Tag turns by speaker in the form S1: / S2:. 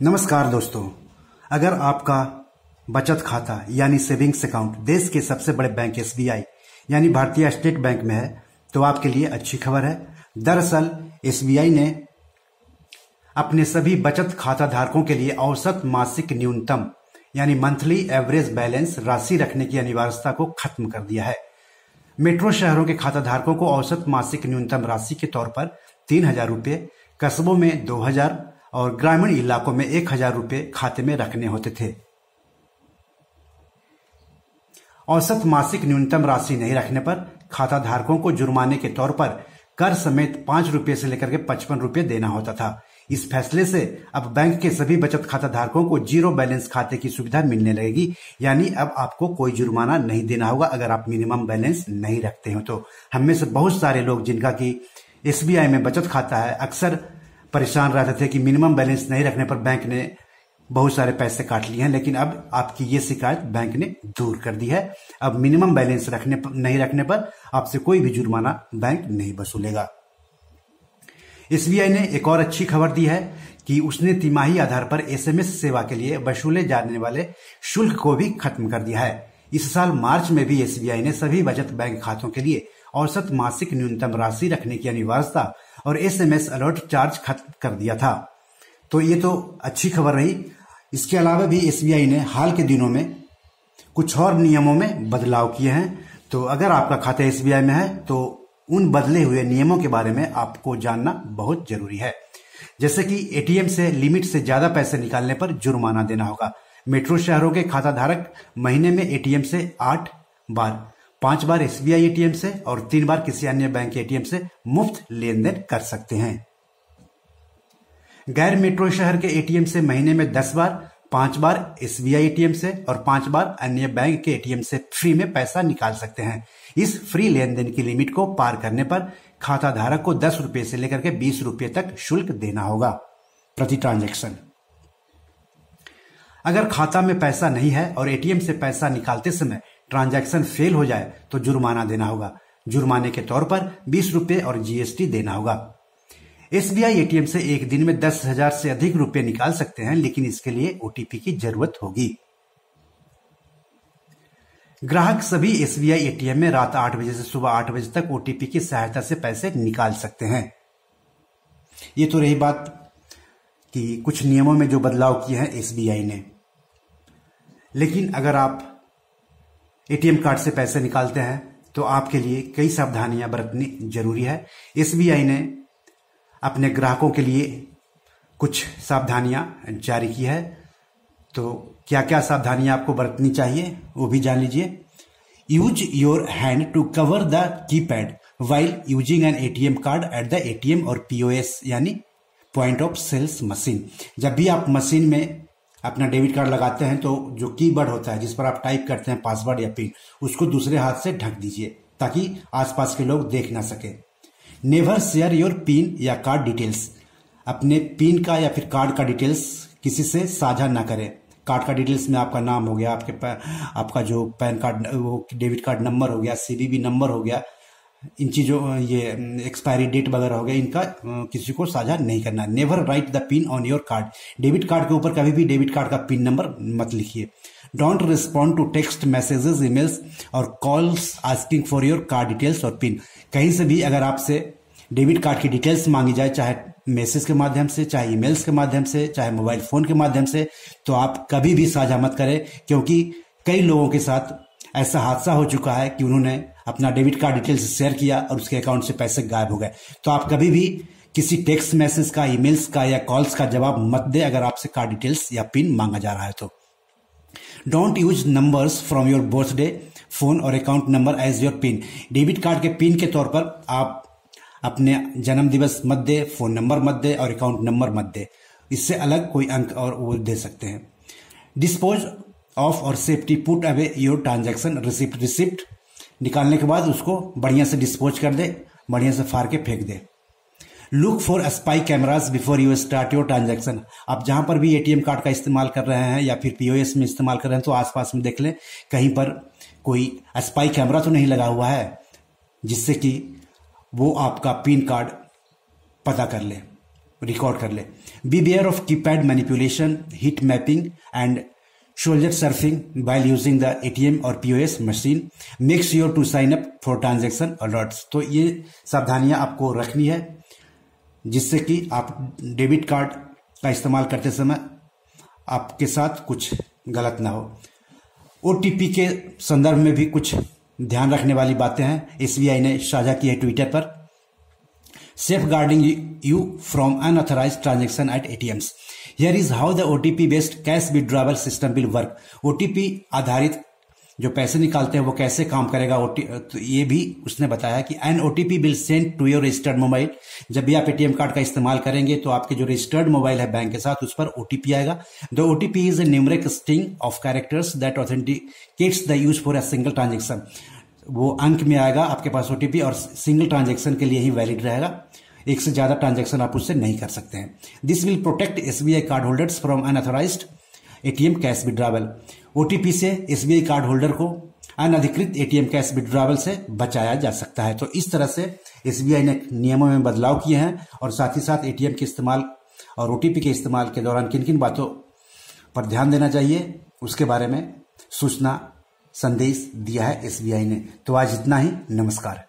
S1: नमस्कार दोस्तों, अगर आपका बचत खाता यानी सेविंग्स अकाउंट देश के सबसे बड़े बैंक एसबीआई यानी भारतीय स्टेट बैंक में है तो आपके लिए अच्छी खबर है। दरअसल एसबीआई ने अपने सभी बचत खाता धारकों के लिए औसत मासिक न्यूनतम यानी मंथली एवरेज बैलेंस राशि रखने की अनिवार्यता को खत्म कर दिया है। मेट्रो शहरों के खाता धारकों को औसत मासिक न्यूनतम राशि के तौर पर 3,000 रुपये, कस्बों में 2,000 और ग्रामीण इलाकों में 1,000 रुपये खाते में रखने होते थे। औसत मासिक न्यूनतम राशि नहीं रखने पर खाता धारकों को जुर्माने के तौर पर कर समेत 5 रुपये से लेकर के 55 रुपये देना होता था। इस फैसले से अब बैंक के सभी बचत खाता धारकों को जीरो बैलेंस खाते की सुविधा मिलने लगेगी, यानी अब आपको कोई जुर्माना नहीं देना होगा अगर आप मिनिमम बैलेंस नहीं रखते हो। तो हम में से बहुत सारे लोग जिनका कि एसबीआई में बचत खाता है अक्सर परेशान रहते थे कि मिनिमम बैलेंस नहीं रखने पर बैंक ने बहुत सारे पैसे काट लिए हैं, लेकिन अब आपकी ये शिकायत बैंक ने दूर कर दी है। अब मिनिमम बैलेंस नहीं रखने पर आपसे कोई भी जुर्माना बैंक नहीं वसूलेगा। एसबीआई ने एक और अच्छी खबर दी है कि उसने तिमाही आधार पर एसएमएस सेवा के लिए वसूले जाने वाले शुल्क को भी खत्म कर दिया है। इस साल मार्च में भी एसबीआई ने सभी बचत बैंक खातों के लिए औसत मासिक न्यूनतम राशि रखने की अनिवार्यता और एसएमएस अलर्ट चार्ज खत्म कर दिया था। तो ये तो अच्छी खबर रही। इसके अलावा भी एसबीआई ने हाल के दिनों में कुछ और नियमों में बदलाव किए हैं। तो अगर आपका खाता एसबीआई में है तो उन बदले हुए नियमों के बारे में आपको जानना बहुत जरूरी है। जैसे कि एटीएम से लिमिट से ज्यादा पैसे निकालने पर जुर्माना देना होगा। मेट्रो शहरों के खाता धारक महीने में एटीएम से 8 बार, 5 बार एसबीआई एटीएम से और 3 बार किसी अन्य बैंक के एटीएम से मुफ्त लेन देन कर सकते हैं। गैर मेट्रो शहर के एटीएम से महीने में 10 बार, 5 बार एसबीआई एटीएम से और 5 बार अन्य बैंक के एटीएम से फ्री में पैसा निकाल सकते हैं। इस फ्री लेन देन की लिमिट को पार करने पर खाता धारक को 10 रुपये से लेकर के 20 रुपये तक शुल्क देना होगा प्रति ट्रांजैक्शन। अगर खाता में पैसा नहीं है और एटीएम से पैसा निकालते समय ट्रांजैक्शन फेल हो जाए तो जुर्माना देना होगा। जुर्माने के तौर पर 20 रुपये और जीएसटी देना होगा। एसबीआई एटीएम से एक दिन में 10,000 से अधिक रुपए निकाल सकते हैं, लेकिन इसके लिए ओटीपी की जरूरत होगी। ग्राहक सभी एसबीआई एटीएम में रात 8 बजे से सुबह 8 बजे तक ओटीपी की सहायता से पैसे निकाल सकते हैं। ये तो रही बात कि कुछ नियमों में जो बदलाव किए हैं एसबीआई ने। लेकिन अगर आप एटीएम कार्ड से पैसे निकालते हैं तो आपके लिए कई सावधानियां बरतनी जरूरी है। एसबीआई ने अपने ग्राहकों के लिए कुछ सावधानियां जारी की है। तो क्या क्या सावधानियां आपको बरतनी चाहिए वो भी जान लीजिए। Use your hand to cover the keypad while using an ATM card at the ATM और पीओएस यानी पॉइंट ऑफ सेल्स मशीन। जब भी आप मशीन में अपना डेबिट कार्ड लगाते हैं तो जो कीबोर्ड होता है जिस पर आप टाइप करते हैं पासवर्ड या पिन, उसको दूसरे हाथ से ढक दीजिए ताकि आसपास के लोग देख ना सके। नेवर शेयर योर पिन या कार्ड डिटेल्स। अपने पिन का या फिर कार्ड का डिटेल्स किसी से साझा ना करें। कार्ड का डिटेल्स में आपका नाम हो गया, आपका जो पैन कार्ड वो डेबिट कार्ड नंबर हो गया, सीवीवी नंबर हो गया, इन चीजों ये एक्सपायरी डेट वगैरह हो गया, इनका किसी को साझा नहीं करना। Never write the pin on your card. Debit card के ऊपर कभी भी डेबिट कार्ड का पिन नंबर मत लिखिए। Don't respond to text messages, emails और calls asking for your card details और पिन। कहीं से भी अगर आपसे डेबिट कार्ड की डिटेल्स मांगी जाए, चाहे मैसेज के माध्यम से, चाहे ईमेल्स के माध्यम से, चाहे मोबाइल फोन के माध्यम से, तो आप कभी भी साझा मत करें, क्योंकि कई लोगों के साथ ऐसा हादसा हो चुका है कि उन्होंने अपना डेबिट कार्ड डिटेल्स शेयर किया और उसके अकाउंट से पैसे गायब हो गए। तो आप कभी भी किसी टेक्स्ट मैसेज का, ईमेल्स का या कॉल्स का जवाब मत दे अगर आपसे कार्ड डिटेल्स या पिन मांगा जा रहा है तो। Don't use numbers from your birthday phone और account number as your pin. Debit card के पिन के तौर पर आप अपने जन्म दिवस मत दे, फोन नंबर मत दे और अकाउंट नंबर मत दे। इससे अलग कोई अंक और वो दे सकते हैं। डिस्पोज ऑफ और safety put away your transaction receipt. Receipt निकालने के बाद उसको बढ़िया से डिस्पोज कर दे, बढ़िया से फाड़ के फेंक दे। Look for spy cameras before you start your transaction. आप जहां पर भी एटीएम कार्ड का इस्तेमाल कर रहे हैं या फिर पीओएस में इस्तेमाल कर रहे हैं तो आसपास में देख लें कहीं पर कोई स्पाई कैमरा तो नहीं लगा हुआ है जिससे कि वो आपका पिन कार्ड पता कर ले। रिकॉर्ड कर ले। Beware of keypad manipulation, heat mapping and shoulder surfing while using the ATM और POS machine. Make sure to sign up for transaction alerts. तो ये सावधानियां आपको रखनी है जिससे कि आप डेबिट कार्ड का इस्तेमाल करते समय आपके साथ कुछ गलत ना हो। OTP के संदर्भ में भी कुछ ध्यान रखने वाली बातें हैं, SBI ने साझा की है ट्विटर पर। Safeguarding you from unauthorized transaction at ATMs. Here is how the OTP-based cash withdrawal system will work. OTP आधारित जो पैसे निकालते हैं वो कैसे काम करेगा, तो ये भी उसने बताया कि an OTP will send to your registered mobile। जब भी आप ATM कार्ड का इस्तेमाल करेंगे तो आपके जो रजिस्टर्ड मोबाइल है बैंक के साथ उस पर OTP आएगा। The OTP is a numeric string of characters that authenticates the use for a single transaction। वो अंक में आएगा आपके पास OTP और सिंगल ट्रांजेक्शन के लिए ही वैलिड रहेगा, एक से ज्यादा ट्रांजेक्शन आप उससे नहीं कर सकते हैं। This will protect SBI card holders from unauthorised ATM cash withdrawal. OTP से SBI कार्ड होल्डर को अनधिकृत ATM कैश विड्रॉवल से बचाया जा सकता है। तो इस तरह से SBI ने नियमों में बदलाव किए हैं और साथ ही साथ ATM के इस्तेमाल और OTP के इस्तेमाल के दौरान किन किन बातों पर ध्यान देना चाहिए उसके बारे में सूचना संदेश दिया है SBI ने। तो आज इतना ही, नमस्कार।